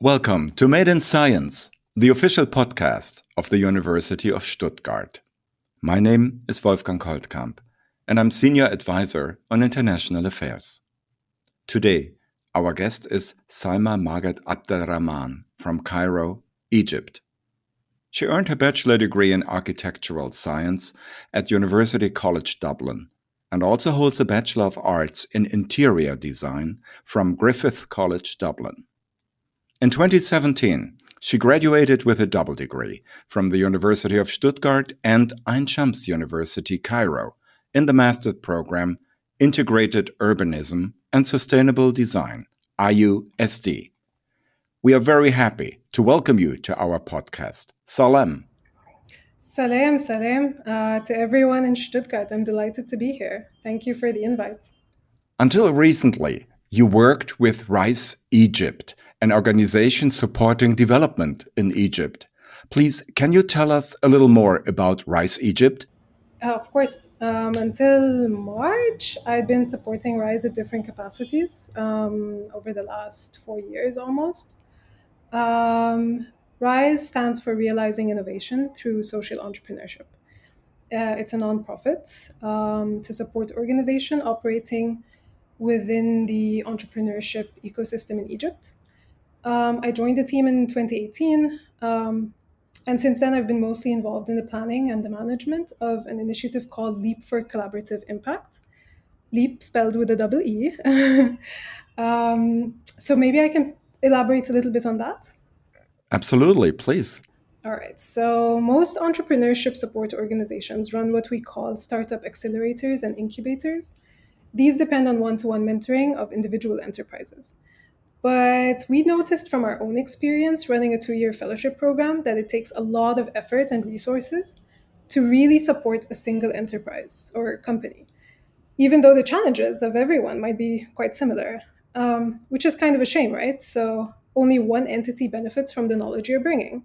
Welcome to Made in Science, the official podcast of the University of Stuttgart. My name is Wolfgang Koltkamp, and I'm Senior Advisor on International Affairs. Today, our guest is Salma Maged Abdelrahman from Cairo, Egypt. She earned her bachelor degree in architectural science at University College Dublin and also holds a Bachelor of Arts in interior design from Griffith College Dublin. In 2017, she graduated with a double degree from the University of Stuttgart and Ain Shams University, Cairo, in the master's program Integrated Urbanism and Sustainable Design, IUSD. We are very happy to welcome you to our podcast. Salam. Salam, to everyone in Stuttgart. I'm delighted to be here. Thank you for the invite. Until recently, you worked with RISE Egypt, an organization supporting development in Egypt. Please, can you tell us a little more about RISE Egypt? Of course, until March, I'd been supporting RISE at different capacities over the last 4 years almost. RISE stands for Realizing Innovation through Social Entrepreneurship. It's a nonprofit to support organization operating within the entrepreneurship ecosystem in Egypt. I joined the team in 2018, and since then I've been mostly involved in the planning and the management of an initiative called Leap for Collaborative Impact. Leap spelled with a double E. So maybe I can elaborate a little bit on that. Absolutely, please. All right. So most entrepreneurship support organizations run what we call startup accelerators and incubators. These depend on one-to-one mentoring of individual enterprises. But we noticed from our own experience running a 2-year fellowship program that it takes a lot of effort and resources to really support a single enterprise or company, even though the challenges of everyone might be quite similar, which is kind of a shame, right? So only one entity benefits from the knowledge you're bringing.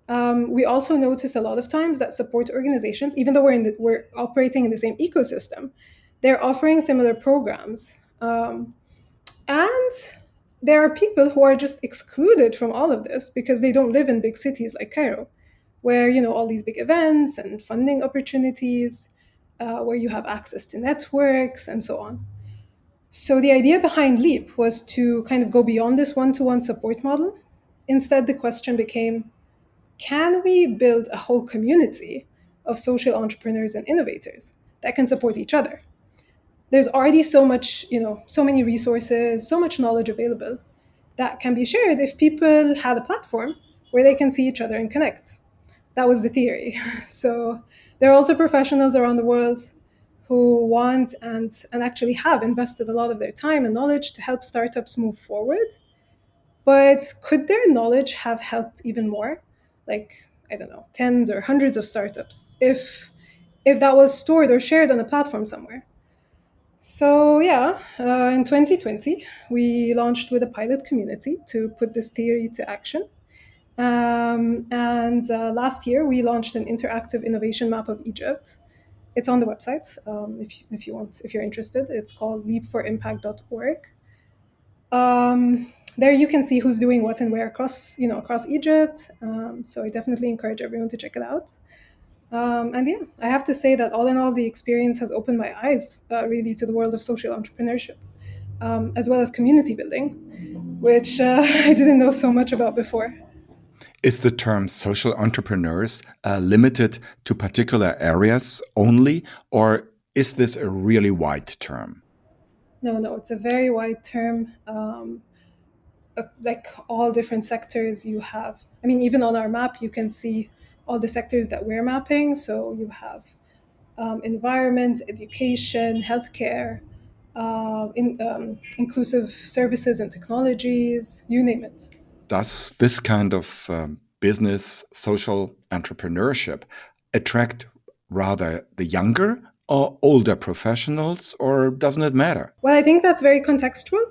We also notice a lot of times that support organizations, even though we're operating in the same ecosystem, they're offering similar programs. And there are people who are just excluded from all of this because they don't live in big cities like Cairo, where all these big events and funding opportunities, where you have access to networks and so on. So the idea behind Leap was to kind of go beyond this one-to-one support model. Instead, the question became, can we build a whole community of social entrepreneurs and innovators that can support each other? There's already so much, so many resources, so much knowledge available that can be shared if people had a platform where they can see each other and connect. That was the theory. So there are also professionals around the world who want and actually have invested a lot of their time and knowledge to help startups move forward. But could their knowledge have helped even more? Like, I don't know, tens or hundreds of startups if that was stored or shared on a platform somewhere. So yeah, in 2020, we launched with a pilot community to put this theory to action. And last year, we launched an interactive innovation map of Egypt. It's on the website if you're interested. It's called leapforimpact.org. There you can see who's doing what and where across Egypt. So I definitely encourage everyone to check it out. And yeah, I have to say that all in all, the experience has opened my eyes really to the world of social entrepreneurship, as well as community building, which I didn't know so much about before. Is the term social entrepreneurs limited to particular areas only, or is this a really wide term? No, it's a very wide term. Like all different sectors you have. I mean, even on our map, you can see all the sectors that we're mapping. So you have environment, education, healthcare, inclusive services and technologies, you name it. Does this kind of business, social entrepreneurship attract rather the younger or older professionals, or doesn't it matter? Well, I think that's very contextual.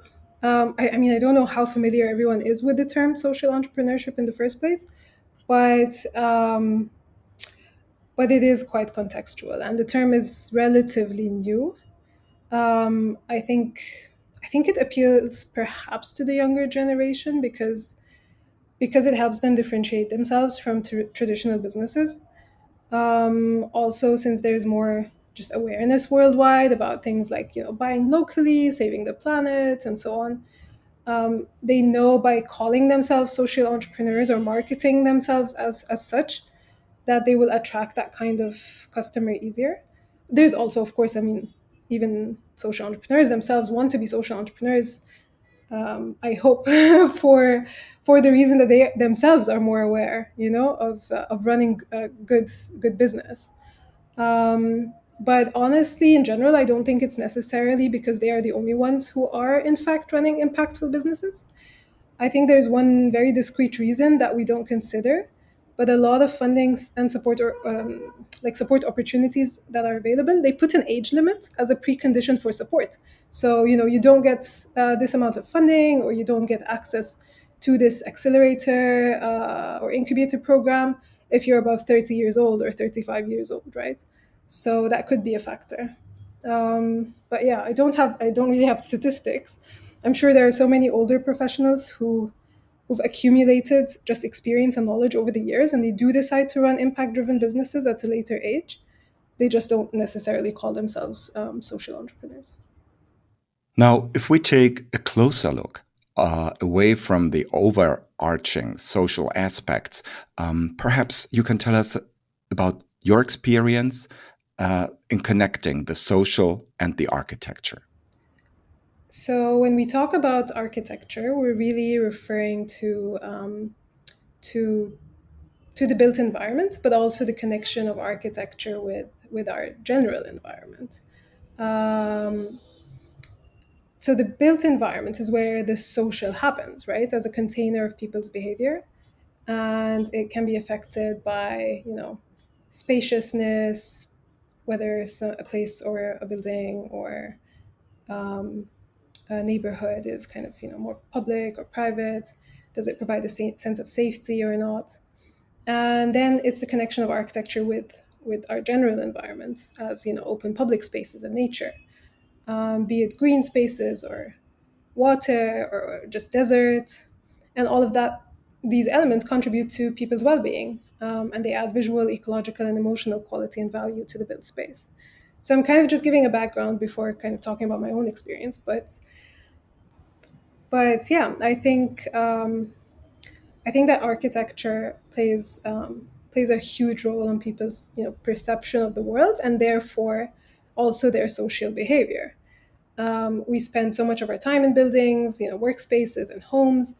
I mean, I don't know how familiar everyone is with the term social entrepreneurship in the first place, but it is quite contextual, and the term is relatively new. I think it appeals perhaps to the younger generation because because it helps them differentiate themselves from traditional businesses. Also, since there's more just awareness worldwide about things like buying locally, saving the planet, and so on. They know by calling themselves social entrepreneurs or marketing themselves as such that they will attract that kind of customer easier. There's also, of course, I mean, even social entrepreneurs themselves want to be social entrepreneurs. I hope for the reason that they themselves are more aware, of running a good business. But honestly, in general, I don't think it's necessarily because they are the only ones who are, in fact, running impactful businesses. I think there's one very discrete reason that we don't consider, but a lot of fundings and support or like support opportunities that are available, they put an age limit as a precondition for support. So you don't get this amount of funding, or you don't get access to this accelerator or incubator program if you're above 30 years old or 35 years old, right? So that could be a factor. But yeah, I don't really have statistics. I'm sure there are so many older professionals who've accumulated just experience and knowledge over the years, and they do decide to run impact-driven businesses at a later age. They just don't necessarily call themselves social entrepreneurs. Now, if we take a closer look away from the overarching social aspects, perhaps you can tell us about your experience in connecting the social and the architecture. So when we talk about architecture, we're really referring to to the built environment, but also the connection of architecture with our general environment. Um, so the built environment is where the social happens, right, as a container of people's behavior, and it can be affected by spaciousness, whether it's a place or a building or a neighborhood is kind of more public or private. Does it provide a sense of safety or not? And then it's the connection of architecture with our general environment as open public spaces and nature, be it green spaces or water or just desert, and all of that. These elements contribute to people's well-being, and they add visual, ecological, and emotional quality and value to the built space. So I'm kind of just giving a background before kind of talking about my own experience, but yeah, I think that architecture plays a huge role in people's perception of the world, and therefore also their social behavior. We spend so much of our time in buildings, workspaces and homes,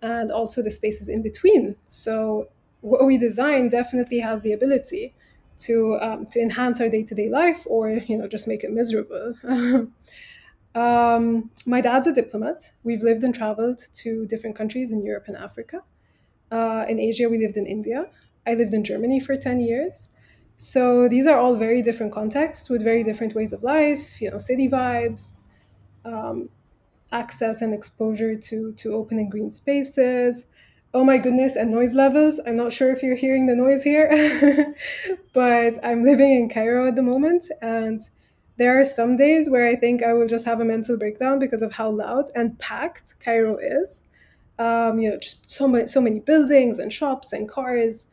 and also the spaces in between. So what we design definitely has the ability to enhance our day-to-day life, or just make it miserable. My dad's a diplomat. We've lived and traveled to different countries in Europe and Africa. In Asia, we lived in India. I lived in Germany for 10 years. So these are all very different contexts with very different ways of life, city vibes, access and exposure to open and green spaces. Oh my goodness, and noise levels. I'm not sure if you're hearing the noise here, but I'm living in Cairo at the moment, and there are some days where I think I will just have a mental breakdown because of how loud and packed Cairo is. Just so many buildings and shops and cars.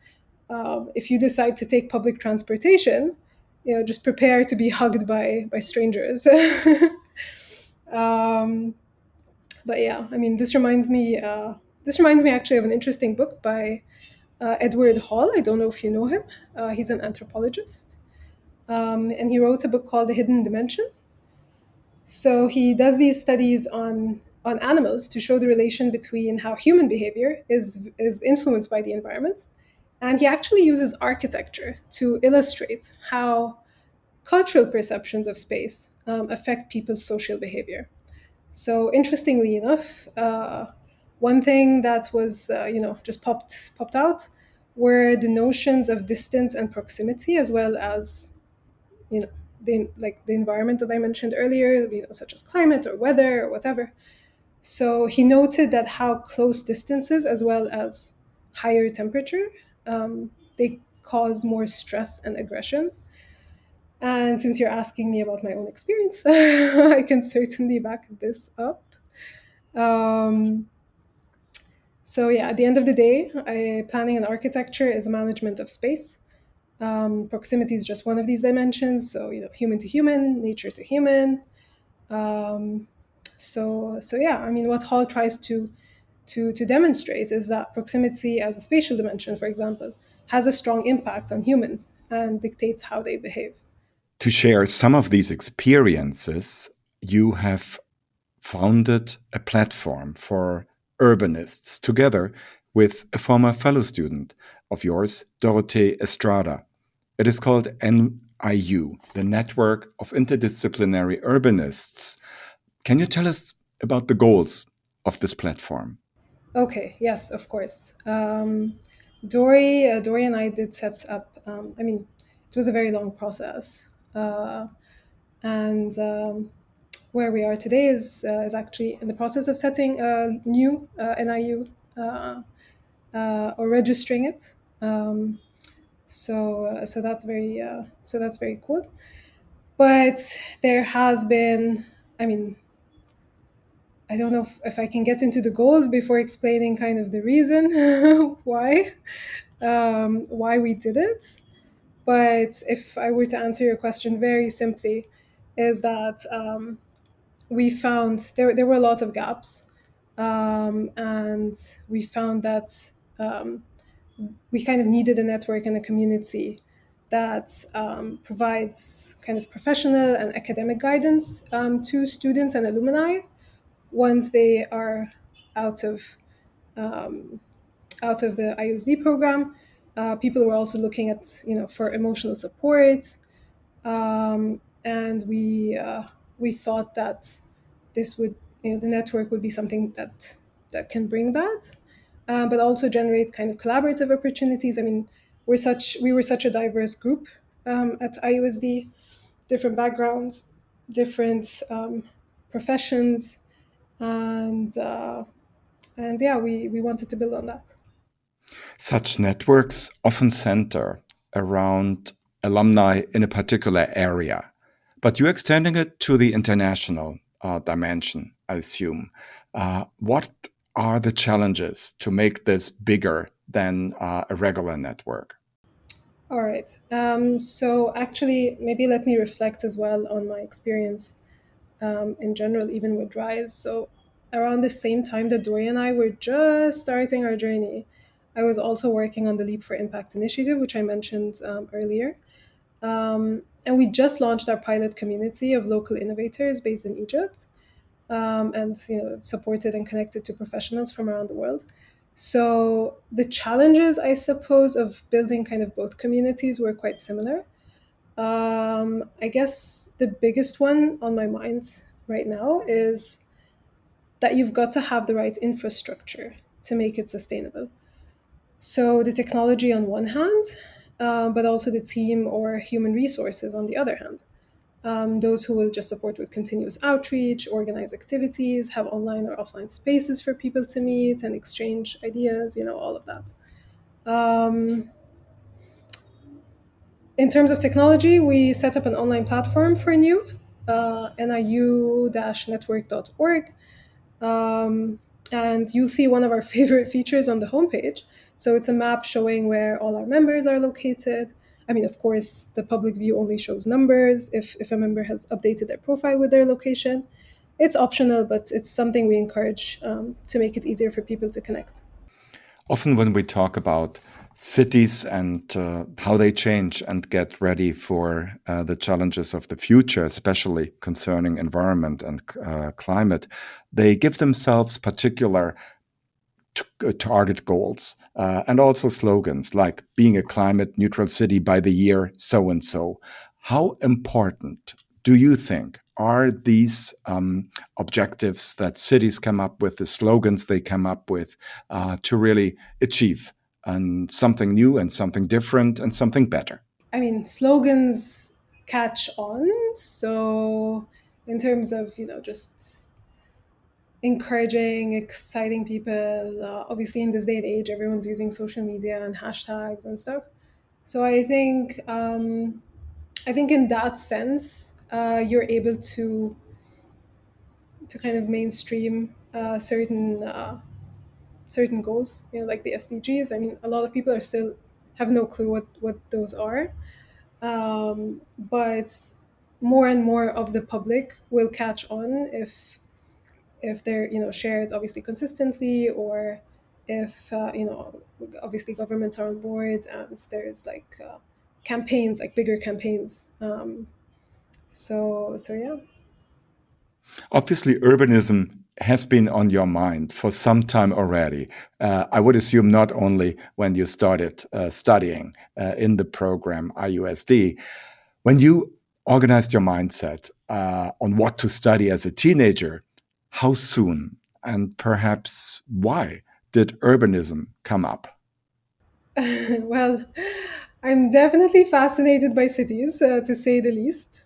If you decide to take public transportation, just prepare to be hugged by strangers. um, but yeah, I mean, this reminds me actually of an interesting book by Edward Hall. I don't know if you know him. He's an anthropologist, and he wrote a book called The Hidden Dimension. So he does these studies on animals to show the relation between how human behavior is influenced by the environment, and he actually uses architecture to illustrate how cultural perceptions of space affect people's social behavior. So interestingly enough, one thing that was just popped out were the notions of distance and proximity, as well as you know the environment that I mentioned earlier, such as climate or weather or whatever. So he noted that how close distances, as well as higher temperature, they caused more stress and aggression. And since you're asking me about my own experience, I can certainly back this up. Um, So yeah, at the end of the day, planning and architecture is a management of space. Proximity is just one of these dimensions. So human to human, nature to human. Um, so yeah, I mean, what Hall tries to demonstrate is that proximity as a spatial dimension, for example, has a strong impact on humans and dictates how they behave. To share some of these experiences, you have founded a platform for urbanists together with a former fellow student of yours, Dorothee Estrada. It is called NIU, the Network of Interdisciplinary Urbanists. Can you tell us about the goals of this platform? Okay, yes, of course. Dory and I did set up. I mean, it was a very long process, and where we are today is actually in the process of setting a new NIU or registering it. So that's very cool. But there has been, I mean, I don't know if I can get into the goals before explaining kind of the reason why we did it. But if I were to answer your question very simply, is that we found there were lots of gaps, and we found that we kind of needed a network and a community that provides kind of professional and academic guidance to students and alumni once they are out of um, out of the IUSD program. People were also looking at for emotional support, and we thought that this would the network would be something that can bring that, but also generate kind of collaborative opportunities. I mean, we were such a diverse group at IUSD, different backgrounds, different professions, and yeah, we wanted to build on that. Such networks often center around alumni in a particular area, but you're extending it to the international dimension, I assume. What are the challenges to make this bigger than a regular network? All right. So actually, maybe let me reflect as well on my experience in general, even with Rise. So around the same time that Dory and I were just starting our journey, I was also working on the Leap for Impact initiative, which I mentioned earlier. And we just launched our pilot community of local innovators based in Egypt, and supported and connected to professionals from around the world. So the challenges, I suppose, of building kind of both communities were quite similar. I guess the biggest one on my mind right now is that you've got to have the right infrastructure to make it sustainable. So the technology on one hand, but also the team or human resources on the other hand. Those who will just support with continuous outreach, organize activities, have online or offline spaces for people to meet and exchange ideas, all of that. Um, in terms of technology, we set up an online platform for NIU, niu-network.org. Um, and you'll see one of our favorite features on the homepage. So it's a map showing where all our members are located. I mean, of course, the public view only shows numbers if a member has updated their profile with their location. It's optional, but it's something we encourage to make it easier for people to connect. Often, when we talk about cities and how they change and get ready for the challenges of the future, especially concerning environment and climate, they give themselves particular target goals and also slogans like being a climate neutral city by the year so and so. How important do you think are these objectives that cities come up with, the slogans they come up with to really achieve and something new and something different and something better? I mean, slogans catch on. So, in terms of, just encouraging, exciting people. Obviously, in this day and age, everyone's using social media and hashtags and stuff. So I think in that sense, you're able to kind of mainstream certain certain goals, like the SDGs. I mean, a lot of people are still have no clue what those are, but more and more of the public will catch on if they're shared obviously consistently, or if obviously governments are on board and there's like campaigns, like bigger campaigns. So yeah. Obviously, urbanism has been on your mind for some time already. I would assume not only when you started studying in the program IUSD. When you organized your mindset on what to study as a teenager, how soon and perhaps why did urbanism come up? Well, I'm definitely fascinated by cities, to say the least.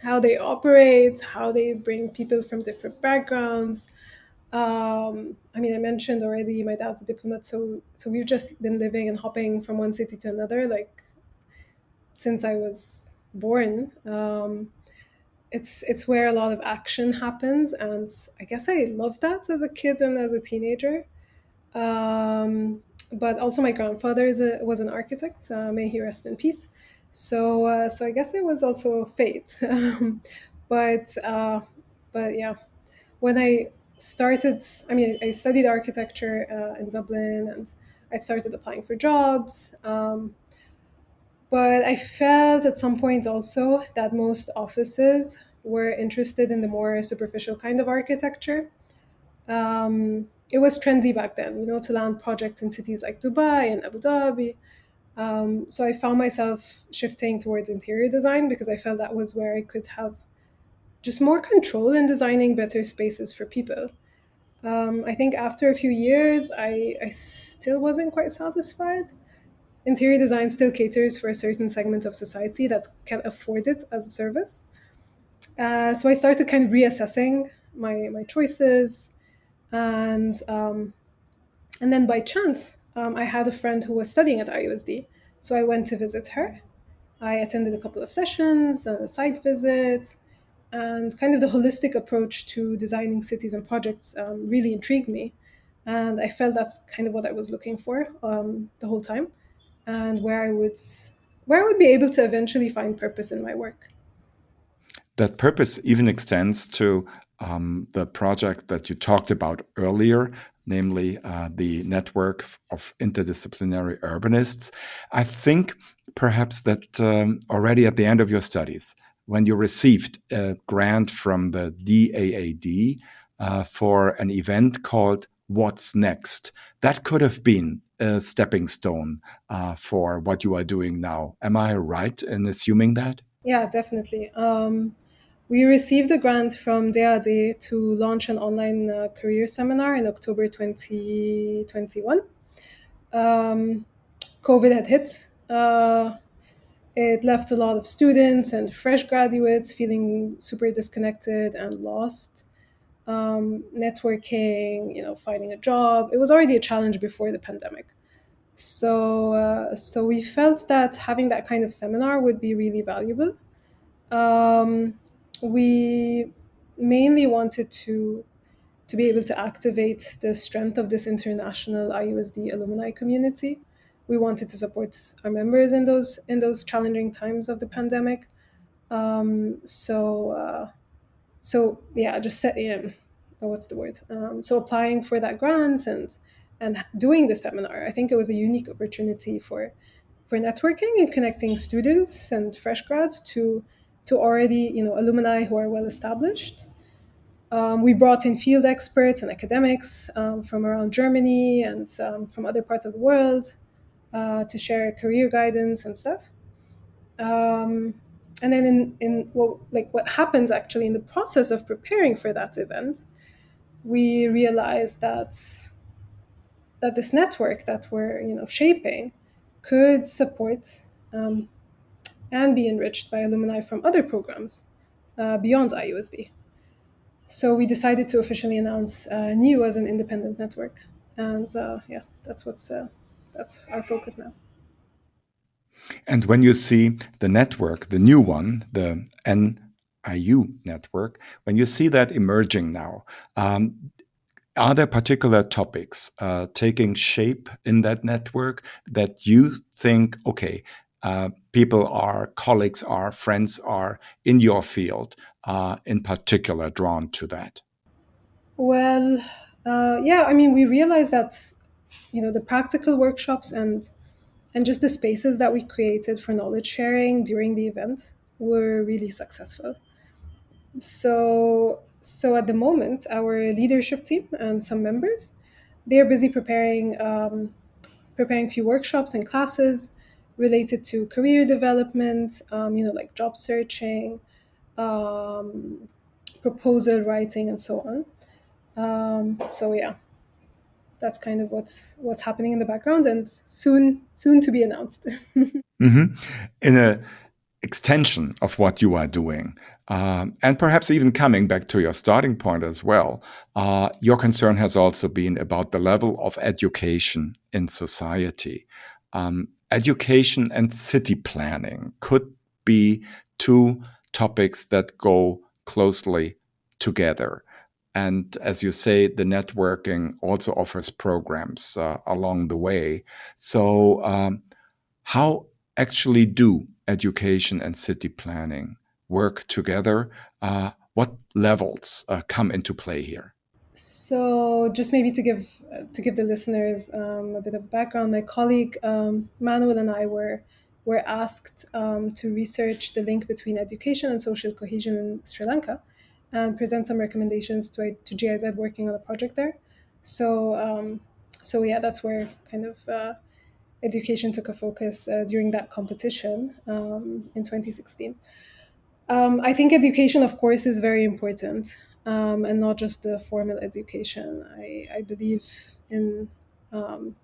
How they operate, how they bring people from different backgrounds. I mean, I mentioned already my dad's a diplomat, so we've just been living and hopping from one city to another, like since I was born. It's where a lot of action happens, and I guess I loved that as a kid and as a teenager. Um, but also, my grandfather was an architect. May he rest in peace. So I guess it was also fate. but uh, but yeah, when I started, I mean, I studied architecture in Dublin, and I started applying for jobs. But I felt at some point also that most offices were interested in the more superficial kind of architecture. It was trendy back then, to land projects in cities like Dubai and Abu Dhabi. So I found myself shifting towards interior design because I felt that was where I could have just more control in designing better spaces for people. I think after a few years, I still wasn't quite satisfied. Interior design still caters for a certain segment of society that can afford it as a service. So I started kind of reassessing my choices, and then by chance, I had a friend who was studying at IUSD. So I went to visit her. I attended a couple of sessions, a site visit, and kind of the holistic approach to designing cities and projects really intrigued me. And I felt that's kind of what I was looking for the whole time, and where I would be able to eventually find purpose in my work. That purpose even extends to the project that you talked about earlier, namely the network of interdisciplinary urbanists. I think perhaps that already at the end of your studies, when you received a grant from the DAAD for an event called What's Next, that could have been a stepping stone for what you are doing now. Am I right in assuming that? Yeah, definitely. We received a grant from DAD to launch an online career seminar in October 2021. Um, COVID had hit. It left a lot of students and fresh graduates feeling super disconnected and lost. Networking, finding a job. It was already a challenge before the pandemic. So we felt that having that kind of seminar would be really valuable. Um, we mainly wanted to be able to activate the strength of this international IUSD alumni community. We wanted to support our members in those challenging times of the pandemic. So yeah, just set in. What's the word? So applying for that grant and doing the seminar, I think it was a unique opportunity for networking and connecting students and fresh grads to already alumni who are well established. We brought in field experts and academics from around Germany and from other parts of the world to share career guidance and stuff. Um, and then what happened actually in the process of preparing for that event, we realized that this network that we're shaping could support and be enriched by alumni from other programs beyond IUSD. So we decided to officially announce NEW as an independent network, and yeah, that's our focus now. And when you see the network, the new one, the NIU network, when you see that emerging now, Are there particular topics taking shape in that network that you think, okay, people are, colleagues are, friends are in your field, in particular drawn to that? Well, yeah, I mean, we realized that, the practical workshops and just the spaces that we created for knowledge sharing during the event were really successful. So at the moment, our leadership team and some members, they're busy preparing a few workshops and classes related to career development, like job searching, um, proposal writing, and so on. So yeah, that's kind of what's happening in the background, and soon to be announced. Mm-hmm. In a extension of what you are doing, and perhaps even coming back to your starting point as well, your concern has also been about the level of education in society. Education and city planning could be two topics that go closely together. And as you say, the networking also offers programs along the way. So, how actually do education and city planning work together? What levels come into play here? So, just maybe to give the listeners a bit of background, my colleague Manuel and I were asked to research the link between education and social cohesion in Sri Lanka, and present some recommendations to GIZ working on a project there. So, so yeah, that's where kind of education took a focus during that competition in 2016. I think education, of course, is very important, and not just the formal education. I believe in um,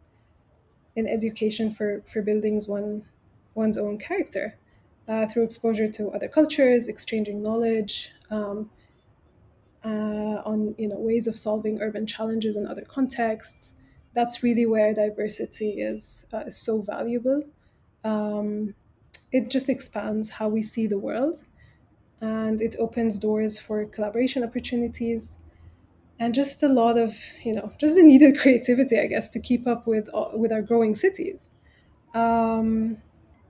in education for buildings one's own character through exposure to other cultures, exchanging knowledge on ways of solving urban challenges in other contexts. That's really where diversity is so valuable. Um, it just expands how we see the world, and it opens doors for collaboration opportunities and just a lot of just the needed creativity, I guess, to keep up with our growing cities. um,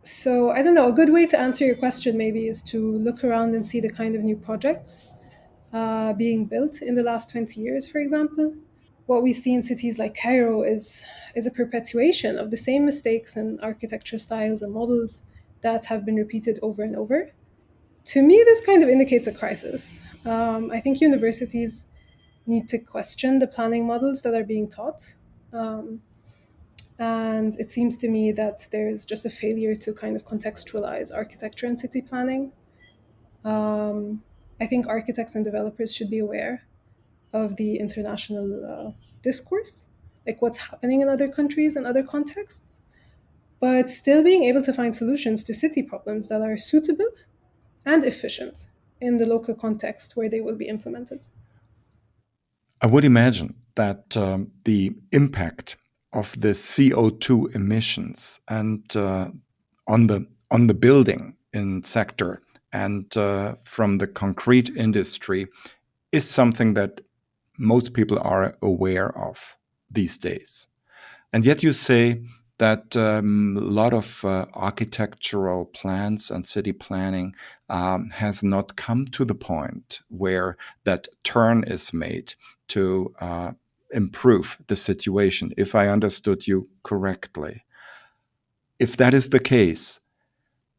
so I don't know, a good way to answer your question maybe is to look around and see the kind of new projects being built in the last 20 years, for example. What we see in cities like Cairo is a perpetuation of the same mistakes and architecture styles and models that have been repeated over and over. To me, this kind of indicates a crisis. I think universities need to question the planning models that are being taught. Um, and it seems to me that there's just a failure to kind of contextualize architecture and city planning. Um, I think architects and developers should be aware of the international discourse, like what's happening in other countries and other contexts, but still being able to find solutions to city problems that are suitable and efficient in the local context where they will be implemented. I would imagine that the impact of the CO2 emissions and on the building in sector and from the concrete industry is something that most people are aware of these days. And yet you say that a lot of architectural plans and city planning has not come to the point where that turn is made to improve the situation, if I understood you correctly. If that is the case,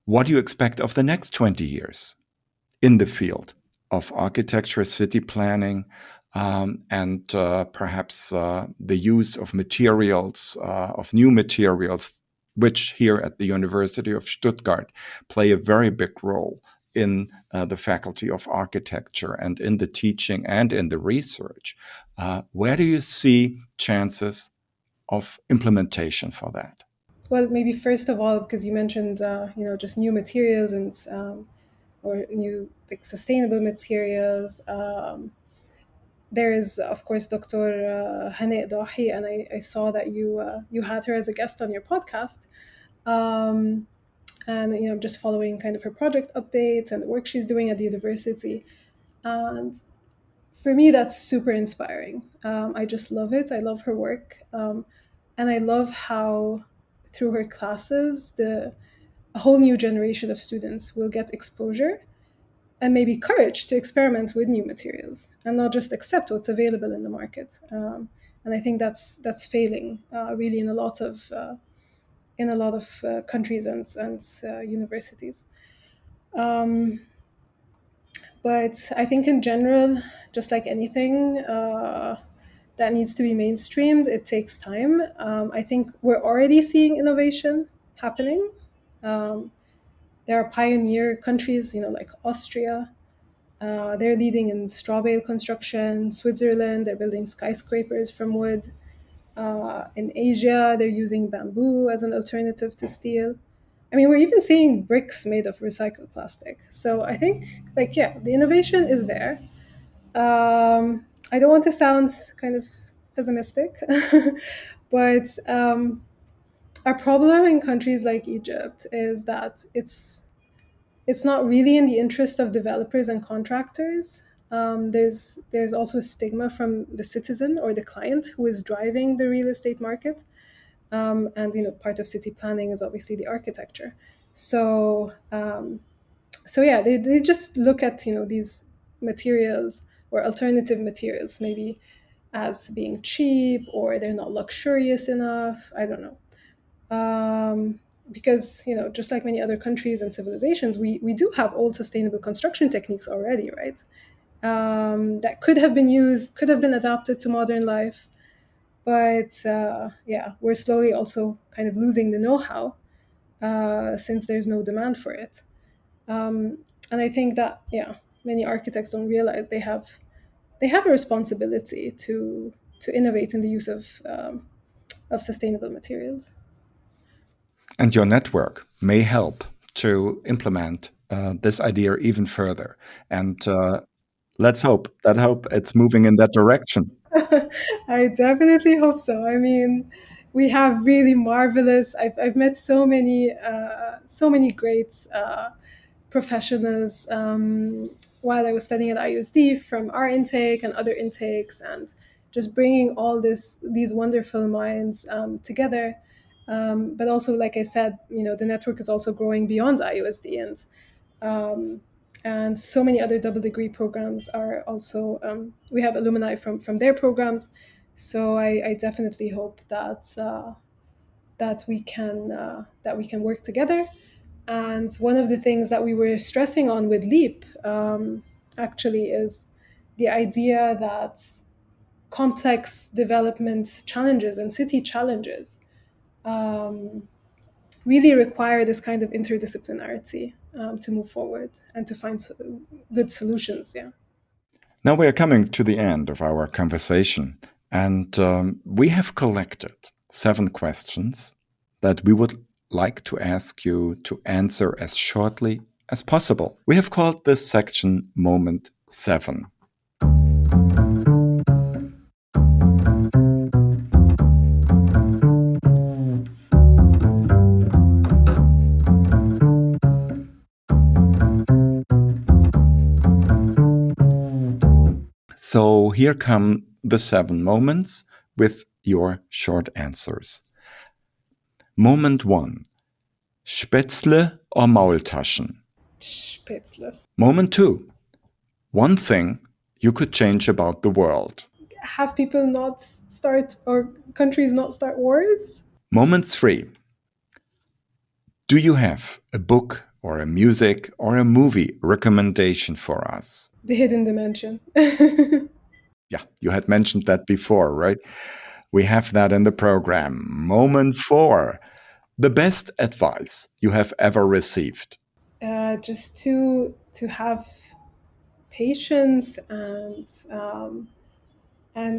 what do you expect of the next 20 years in the field of architecture, city planning, and perhaps the use of materials, of new materials, which here at the University of Stuttgart play a very big role in the Faculty of Architecture and in the teaching and in the research. Where do you see chances of implementation for that? Well, maybe first of all, because you mentioned, just new materials and or new like sustainable materials. There is, of course, Dr. Hane Dahi, and I saw that you had her as a guest on your podcast. Um, and just following kind of her project updates and the work she's doing at the university. And for me, that's super inspiring. I just love it. I love her work. And I love how through her classes, a whole new generation of students will get exposure and maybe courage to experiment with new materials and not just accept what's available in the market. And I think that's failing really in a lot of countries and universities. Um, but I think in general, just like anything that needs to be mainstreamed, it takes time. I think we're already seeing innovation happening. Um, there are pioneer countries, like Austria. They're leading in straw bale construction. Switzerland, they're building skyscrapers from wood. In Asia, they're using bamboo as an alternative to steel. I mean, we're even seeing bricks made of recycled plastic. So I think, yeah, the innovation is there. I don't want to sound kind of pessimistic, but our problem in countries like Egypt is that it's not really in the interest of developers and contractors. There's also a stigma from the citizen or the client who is driving the real estate market, and part of city planning is obviously the architecture. So yeah, they just look at these materials or alternative materials maybe as being cheap, or they're not luxurious enough. I don't know. Because just like many other countries and civilizations, we do have old sustainable construction techniques already, right? That could have been used, could have been adapted to modern life, but yeah, we're slowly also kind of losing the know-how since there's no demand for it. And I think that, yeah, many architects don't realize they have a responsibility to innovate in the use of sustainable materials. And your network may help to implement this idea even further. And let's hope it's moving in that direction. I definitely hope so. I mean, we have really marvelous. I've met so many great professionals while I was studying at IUSD, from our intake and other intakes, and just bringing all these wonderful minds together. But also, like I said, the network is also growing beyond IUSD, um, and so many other double degree programs are also. We have alumni from their programs, so I definitely hope that we can work together. And one of the things that we were stressing on with LEAP actually is the idea that complex development challenges and city challenges um, really require this kind of interdisciplinarity to move forward and to find good solutions. Yeah. Now we are coming to the end of our conversation, and we have collected 7 questions that we would like to ask you to answer as shortly as possible. We have called this section Moment 7. So here come the 7 moments with your short answers. Moment 1. Spätzle or Maultaschen? Spätzle. Moment 2. One thing you could change about the world. Have people not start, or countries not start wars? Moment 3. Do you have a book or a music or a movie recommendation for us? The Hidden Dimension. Yeah, you had mentioned that before, right? We have that in the program. Moment 4. The best advice you have ever received. Just to have patience and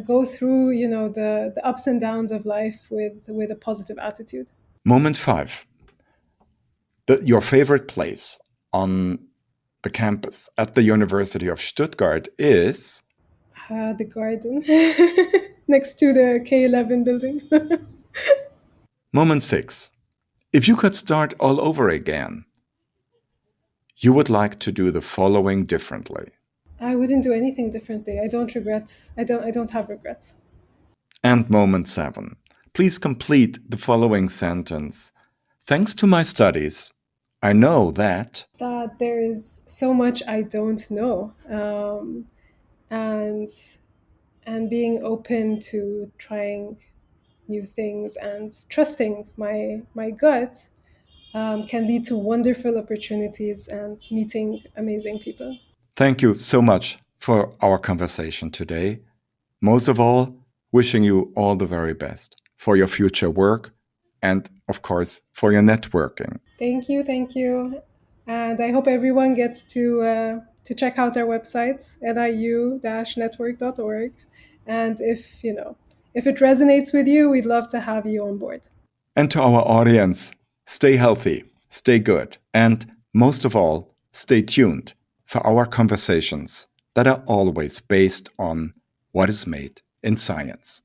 go through the ups and downs of life with a positive attitude. Moment 5. Your favorite place on the campus at the University of Stuttgart is? The garden next to the K11 building. Moment 6. If you could start all over again, you would like to do the following differently. I wouldn't do anything differently. I don't regret. I don't have regrets. And moment 7. Please complete the following sentence. Thanks to my studies, I know that. That there is so much I don't know, and being open to trying new things and trusting my gut can lead to wonderful opportunities and meeting amazing people. Thank you so much for our conversation today. Most of all, wishing you all the very best for your future work and, of course, for your networking. Thank you, and I hope everyone gets to check out our websites niu-network.org, and if it resonates with you, we'd love to have you on board. And to our audience, stay healthy, stay good, and most of all, stay tuned for our conversations that are always based on what is made in science.